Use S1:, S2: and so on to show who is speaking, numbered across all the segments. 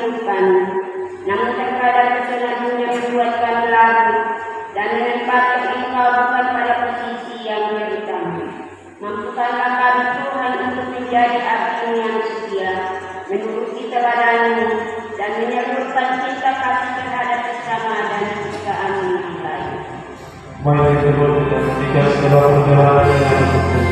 S1: menghidupkan. Namun terkadang kesenangannya membuat kami larut, dan menempatkan Engkau bukan pada posisi yang terutama. Mampukanlah kami Tuhan untuk menjadi abdi yang setia, menuruti teladan-Mu, dan menyalurkan cinta kasih terhadap sesama dan kesukaan yang lain.
S2: Mari kita berdoa ketika segala perjalanan yang sukses.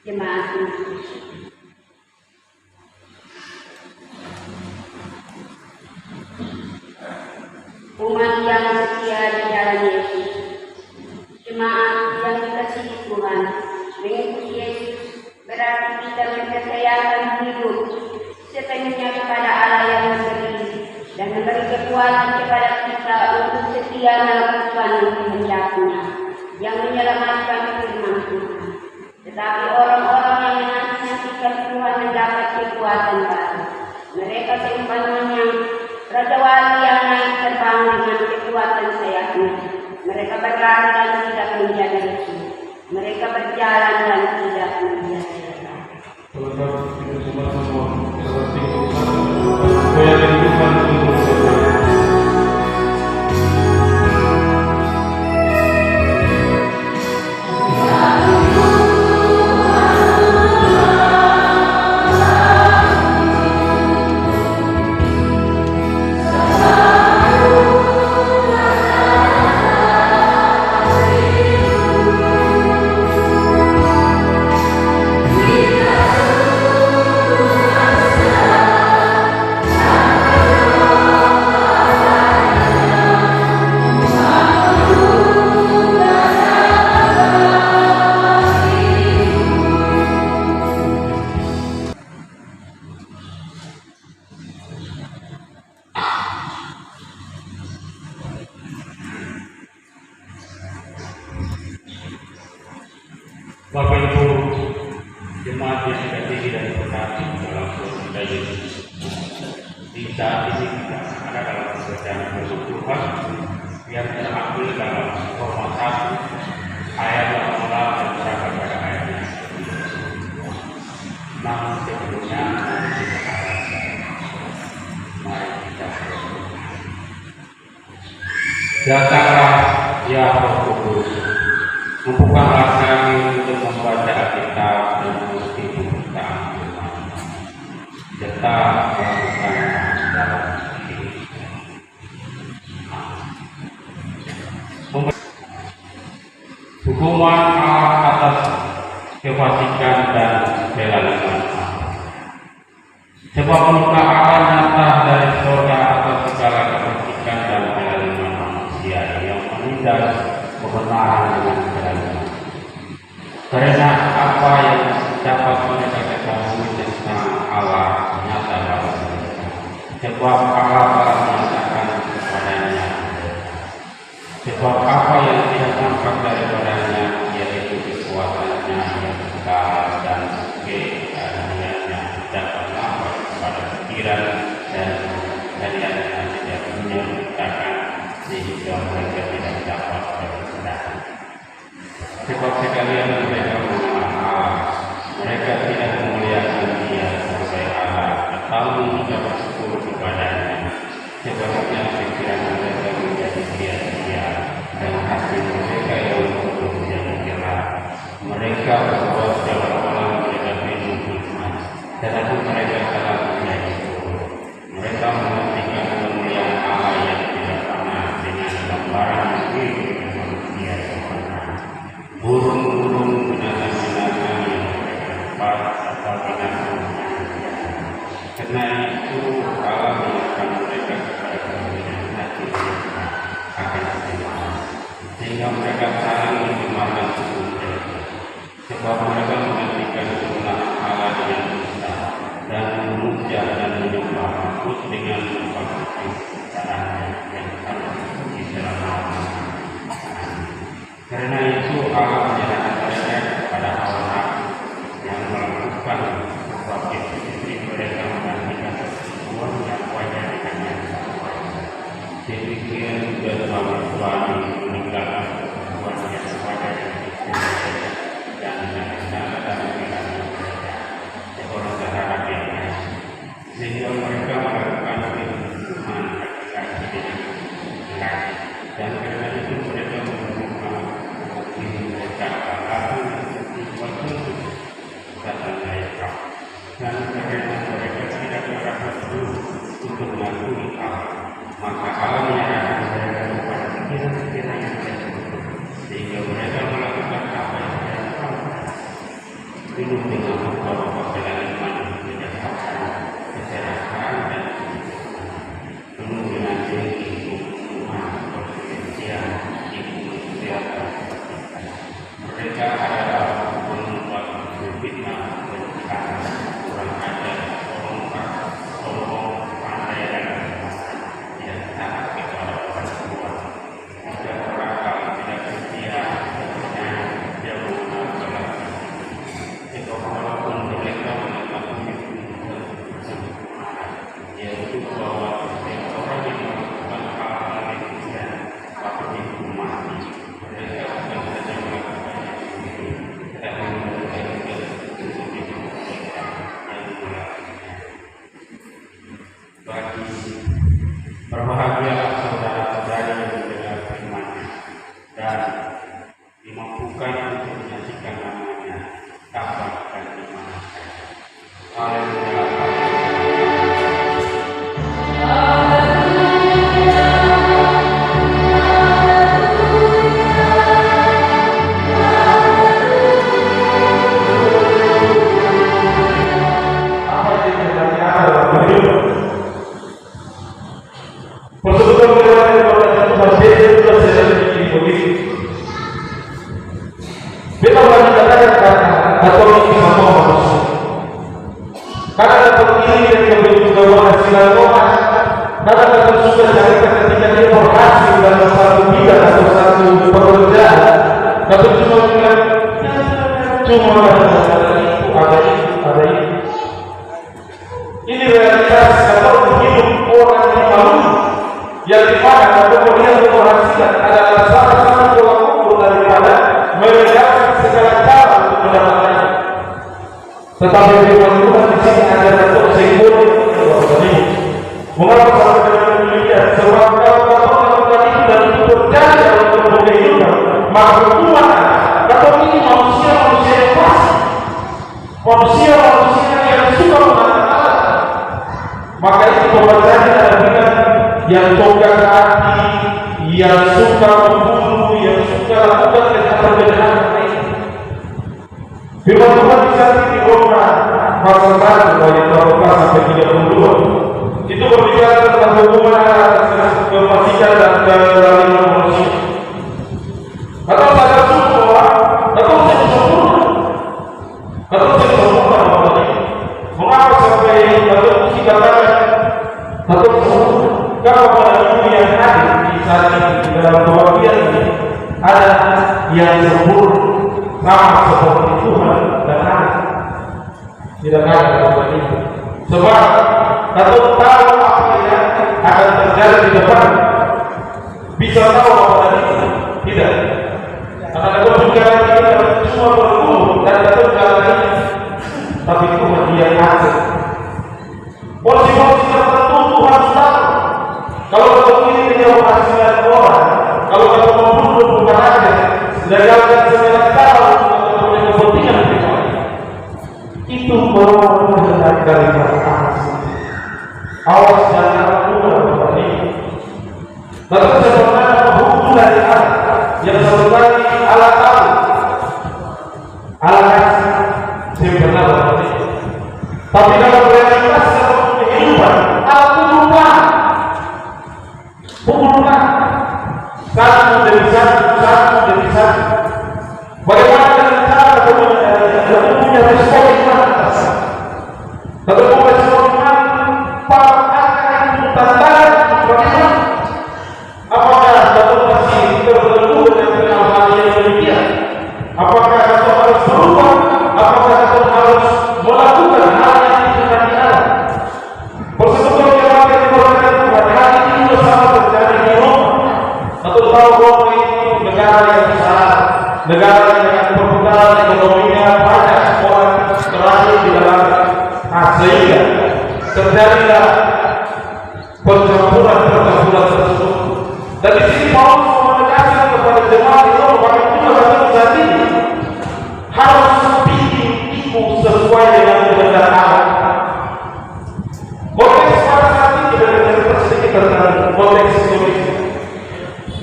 S1: Jemaat Kristus. Umat yang setia di jalan Yesus, jemaat yang dikasihi Tuhan, mengikuti Yesus berarti kita mempercayakan hidup sepenuhnya kepada Allah yang memberi dan memberi kekuatan kepada kita untuk setia melakukan kehendak-Nya yang menyelamatkan firman Tuhan. Tetapi orang-orang yang menanti-nantikan Tuhan mendapat kekuatan baru. Mereka seumpamanya Raja Wali yang naik terbang dengan kekuatan sayapnya. Mereka berlari dan tidak menjadi lesu. Mereka berjalan dan tidak menjadi lelah.
S2: Bapak Ibu jemaat yang dikasihi dan diberkati dalam Tuhan Yesus. Di saat ini kita ada dalam perjalanan bersama Tuhan yang terambil dalam Roma 1 ayat 18 dan sampai pada ayat 9. Namun sebelumnya mari kita berdoa. Datanglah ya Roh Kudus, mampukanlah kami untuk membaca Alkitab dan mengerti pemberitaan Tuhan, serta melakukan dalam hidup. Hukuman Allah atas kefasikan dan kelaliman. Sebab murka Allah nyata dari surga atas segala kefasikan dan kelaliman manusia yang menindas kebenaran dengan kelaliman. Karena apa yang dapat mereka ketahui tentang Allah nyata pada mereka, sebab Allah telah menyatakan kepadanya. Sebab apa yang tidak nampak daripadanya, yaitu kekuatannya yang kekal dan keahliannya dapat nampak pada pikiran dan kaliannya tidak menyertakan sehingga mereka tidak dapat berkenan. Sebab sekalian mereka mengenal Allah Karena itu Allah menyerahkan mereka kepada Allah yang melakukan wakil istri mereka menggantikan uang yang wajar dengan yang tak wajar. Demikian juga suami meninggalkan uang yang wajar dengan istri mereka dan menyerahkan dan meninggalkan mereka seorang terhadap yang lain, sehingga mereka melakukan hukuman laki-laki dengan laki, dan karena itu mereka menemukan mereka akan sesuatu kata mereka, dan karena mereka tidak merasa perlu untuk mengakui Allah, maka Allah menyerahkan mereka kepada pikiran-pikiran yang buruk, sehingga mereka melakukan apa yang mereka tahu. Penuh dengan beberapa kedaliman tidak sabar, keserahan dan penuh dengan tinggi hukuman perselisihan di kesehatan. Mereka adalah membuat berfitnah, berkata, kurang ajar, sombong, pandai dan tidak taat kepada orang tua. Jika orang kalau tidak setia, jauh adalah itu walaupun mereka mengetahui yaitu bahwa setiap orang yang melakukan hal-hal yang tidak patut dihukumati, mereka bukan saja melakukannya sendiri, tetapi mereka juga untuk hidup mereka yang melakukannya. Bagi berbahagialah saudara-saudari yang mendengar firman-Nya dan dimampukan untuk menyaksikan namanya kapan dan di mana saja. Haleluya.
S3: Karena terpilih dan diberi juga penghasilan Tuhan, karena bersuka cita ketika dia berhasil dalam satu bidang atau satu pekerjaan, tapi cuma bilang cuma ada itu. Ini realitas atau hidup orang di malu yang dimana kalau melihat penghasilan adalah salah satu ukur daripada mengerjakan segala cara untuk mendapatkannya. Tetapi firman Tuhan di sini ada satu simbolik ini. Mengapa saudara demikian? Sebab kalau melakukan itu dan itu berjaya untuk kehidupan, maka hukuman kalau ini manusia yang pasti, manusia yang suka mengatakan, maka itu pembacanya adalah yang tongkat hati, yang suka membunuh, yang suka lakukan kejahatan-kejahatan. Firman Tuhan di saat ini Roma pasal 1 ayat 12 sampai 32 itu berbicara tentang hukuman atas kefasikan dan kezaliman manusia. Atau saya semua, atau saya sempurna, atau saya sempurna apa ini? Mengapa sampai atau mesti katakan atau sempurna? Kalau pada minggu yang hadir di saat ini dalam kebahagiaan ini ada yang sempurna, sama seperti Tuhan dan anak. Tidak ada dalam ini. Sebab atau tahu apa yang akan terjadi di depan, bisa tahu apa itu? Tidak. Akan ada juga kita semua berguru dan tetap jalan ini, tapi Tuhan dia kasih. Posisi tertentu Tuhan tahu. Kalau begini tidak menghasilkan orang, kalau kita membunuh bukan aja, legalkan segala cara untuk kepentingan pribadi. Itu baru mengenai dari kasih. Awas jangan lakukan seperti ini. Lalu sebenarnya hukum dari Allah yang sebenarnya Allah tahu, Allah kasih sebenarnya seperti ini. Tapi kalau realitas seperti kehidupan, Allah lupa. Hukumkan satu demi satu. Bagaimana dengan cara punya respon iman? Tapi respon iman, akan tantangan bagaimana? Apakah satu masih tertentu dengan hal yang dalam sehingga terjadilah percampuran tersebut. Dan di sini Paulus menekankan kepada jemaat itu bahwa juga bagi saat ini harus ikut sesuai dengan kehendak Allah. Konteks pada saat ini kita sedikit tentang konteks Indonesia.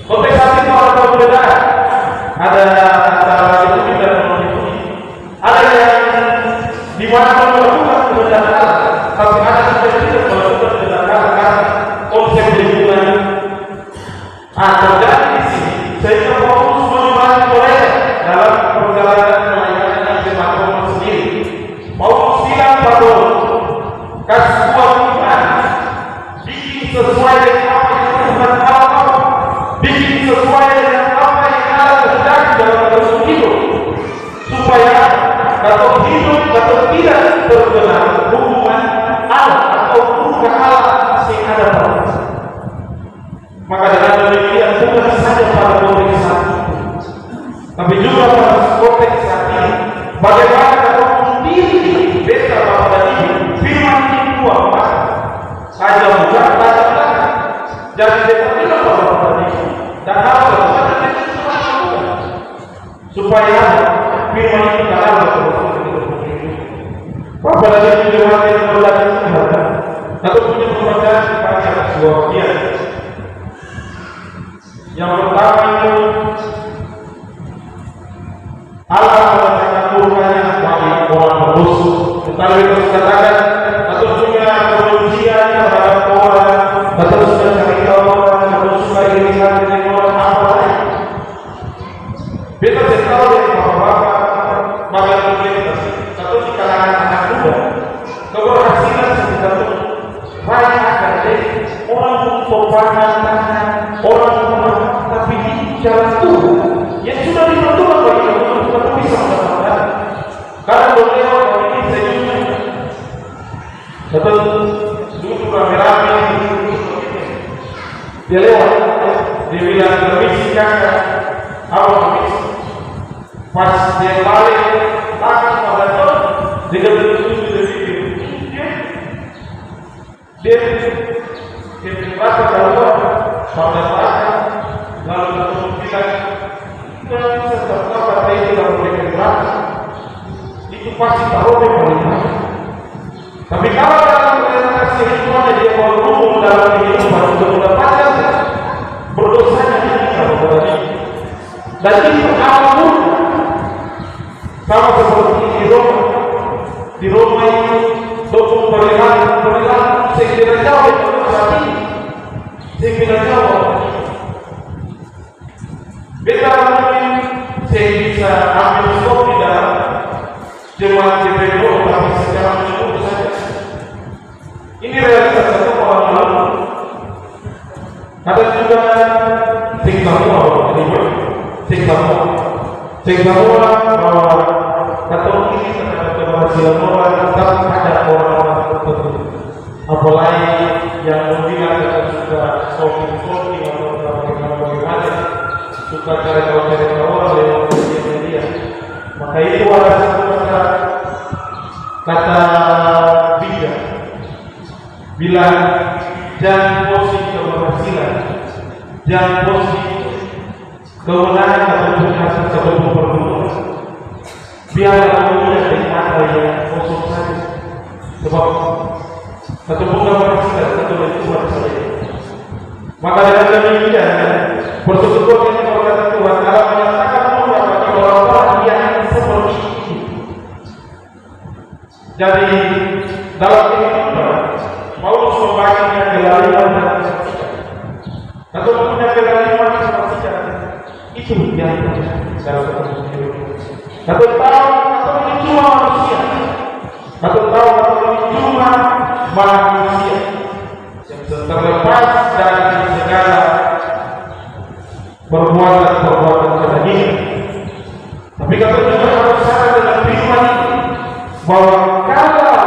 S3: Konteks saat itu ada perbedaan. Ada antara Yahudi dan non-Yahudi. Ada yang di mana melakukan kehendak Allah, tapi ada yang tidak melakukan kehendak Allah karena konsep lingkungan. Terjadi di sini sehingga Paulus menyuruh mereka dalam perjalanan melayani jemaat Roma sendiri. Paulus bilang pada kasih buah iman, bikin sesuai dengan apa yang Tuhan Allah, bikin sesuai dengan apa yang Allah kehendaki dalam hidup, supaya atau hidup atau tidak terkena hukuman Allah atau murka Allah yang ada pada. Maka dengan demikian bukan saja pada konteks saat ini, tapi juga pada konteks saat ini, bagaimana kalau diri beta pada diri firman ini kuat saja bukan kata jadi beta tidak pada diri dan harus pada diri supaya firman itu kalah pada diri jemaat yang belajar Tuhan atau punya pembacaan kepada sebuah kiat. Yang pertama itu Allah mengatakan murkanya bagi orang berdosa. Tetapi terus katakan atau juga kebencian terhadap orang, atau sudah cari orang, atau suka irisan dengan orang apa lain. Kita tahu dari bapak-bapak, maka kita satu di kalangan anak muda keberhasilan sekitar itu banyak ada orang berpandangan orang tapi jalan Tuhan yang sudah ditentukan bagi kita untuk bisa mendapatkan. Karena beliau ini senyumnya, betul duduk rame-rame, dia lewat, dia bilang permisi kakak, apa permisi? Pas dia balik, tangan pada Tuhan, dia berkata kalau pada saat lalu ketemu kita serta kata itu tidak boleh keberat itu pasti tahu memang. Tapi kalau dalam realitas kehidupan dia berumur dalam kehidupan untuk mendapatkan berdosanya ini kalau berarti dan itu awal sama seperti di Roma itu untuk perilaku sekiranya jauh saat ini sekiranya jauh beta mungkin saya bisa ambil skop di dalam jemaat JPO tapi secara menyeluruh saja. Ini realitas satu orang lalu. Ada juga Singapura bahwa Katolik ini terhadap keberhasilan orang tetap ada orang-orang tertentu. Apalagi yang membilang kita suka stalking atau bagaimana suka cari-cari orang lewat media. Maka itu ada satu kata bijak bilang jangan posisi keberhasilan, jangan posisi kemenangan atau berhasil sebelum berguna. Biarlah kemudian dari mata yang kosong saja. Sebab satu bunga berhasil, satu dari Tuhan saja. Maka dengan demikian persekutuan yang berkata Tuhan Allah menyatakan mudah bagi orang-orang yang seperti itu. Jadi dalam kehidupan Paulus membaginya kelaliman dan kesaksian. Atau punya kelaliman dan kesaksian itu yang dalam kehidupan. Atau tahu atau ini cuma manusia. Atau tahu atau ini cuma manusia yang terlepas dari segala perbuatan kebajikan. Tapi kata juga harus sadar dengan firman ini bahwa kalau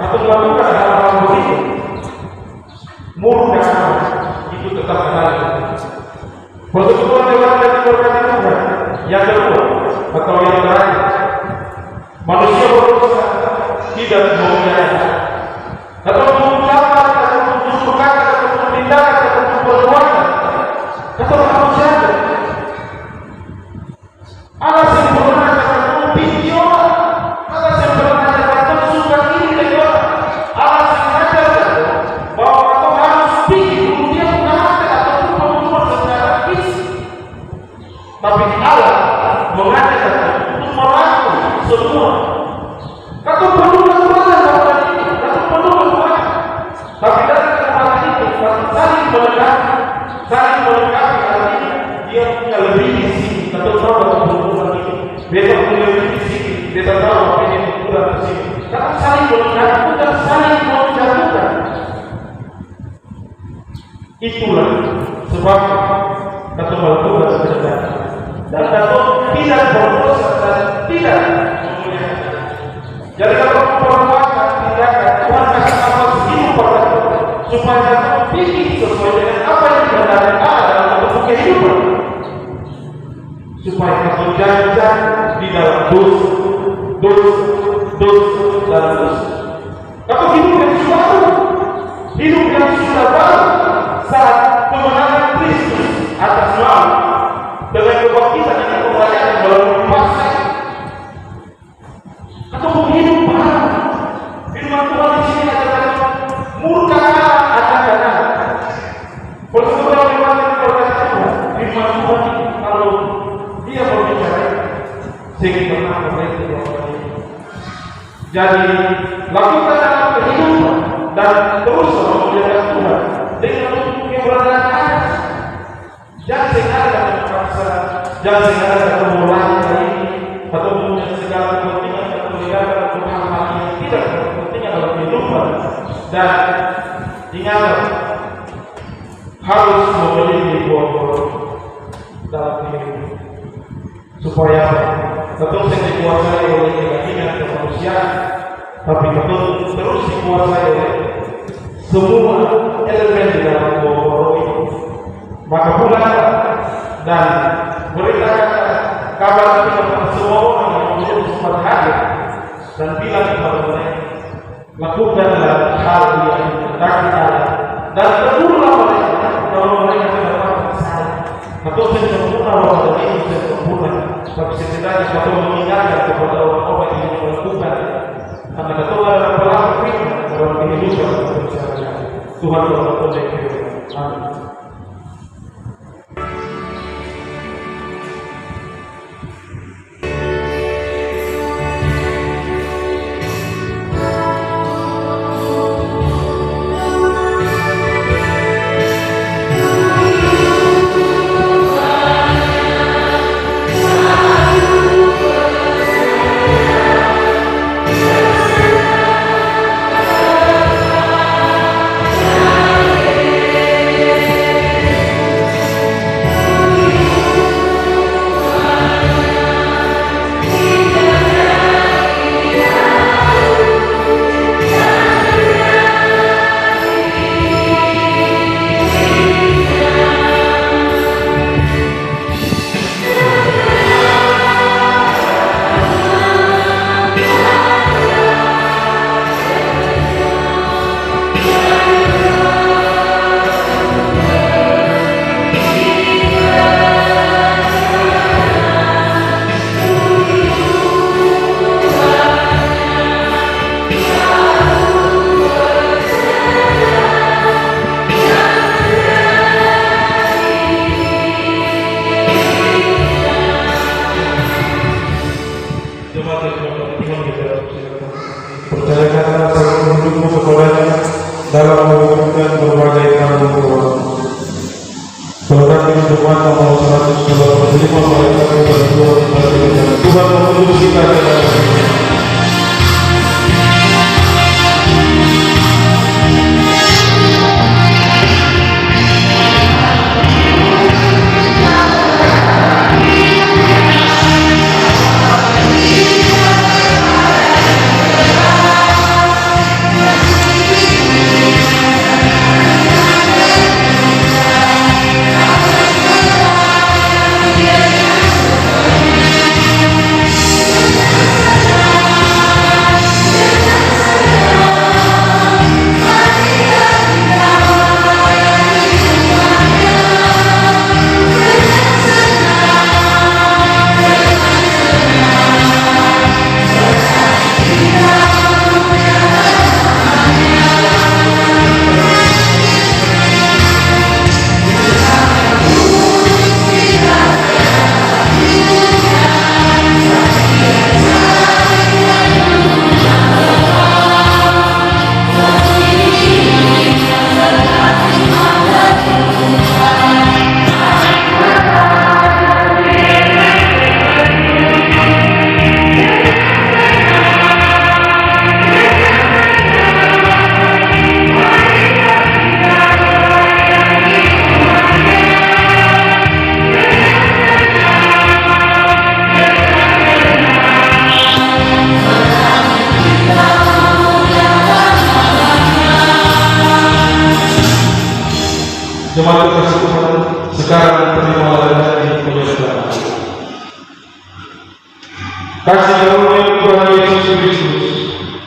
S3: atau melakukan hal-hal begitu murka itu tetap ada. Persekutuan dengan berkata Tuhan yang kedua atau yang terakhir manusia berdosa tidak memuliakan, atau mengucapkan, atau menunjukkan, atau menindakan, atau perbuatan, atau manusia. Allah sempurna kata video, Allah sempurna kata suka ini dan orang. Allah sengaja bahwa kau harus pikir dia mengatakan ataupun mengukur secara fisik, tapi Allah mengatakan untuk merangkul semua. Kata perlu kekuatan dalam ini, kata perlu kekuatan. Tapi dari kekuatan itu saling melengkapi, artinya dia punya lebih di sini. Kata tahu berhubungan ini, besok punya lebih di sini. Dia tahu apa ini berhubungan di sini. Kata saling melengkapi, bukan saling menjatuhkan. Itulah sebab kata Tuhan sedang dan kata tidak berdosa dan tidak memuliakan. Jadi kalau perbuatan tindakan Tuhan kasih apa hidup perbuatan supaya kamu pikir sesuai dengan apa yang dikatakan Allah dalam bentuk kehidupan, supaya kamu jalan di dalam dosa dan dosa. Kamu hidup yang sudah baru, hidup yang sudah baru saat kemenangan Kristus atas maut dengan kebangkitan yang kemuliaan melalui pasal. Atau hidup baru. Firman Tuhan di sini adalah murka Allah akan datang. Kalau seorang firman Tuhan kalau dia berbicara sehingga mereka jadi lakukan dalam kehidupan dan terus memuliakan Tuhan dengan keberadaan Allah. Jangan sengaja terpaksa, jangan sengaja mengulangi ini atau punya segala kepentingan atau meninggalkan hal-hal yang tidak berkepentingan dalam kehidupan. Dan ingatlah harus memiliki buah-buah dalam kehidupan supaya betul saya dikuasai oleh keyakinan kemanusiaan, tapi betul terus dikuasai oleh semua elemen di dalam buah-buah itu. Maka pulang dan beritakan kabar itu kepada semua orang yang menjadi sempat hadir dan bilang kepada mereka, lakukanlah hal yang dikatakan Allah dan tegurlah mereka kalau mereka tidak dapat salah. Betul saya sempurna bahwa ini saya sempurna, tapi setidaknya saya mengingatkan kepada orang-orang yang melakukan. Karena ketua adalah pelaku firman dalam kehidupan manusia. Tuhan berkati. Amin.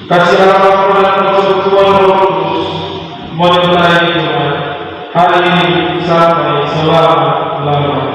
S3: Kasih Allah kepada persekutuan Roh Kudus menyertai Tuhan hari ini sampai selama-lamanya.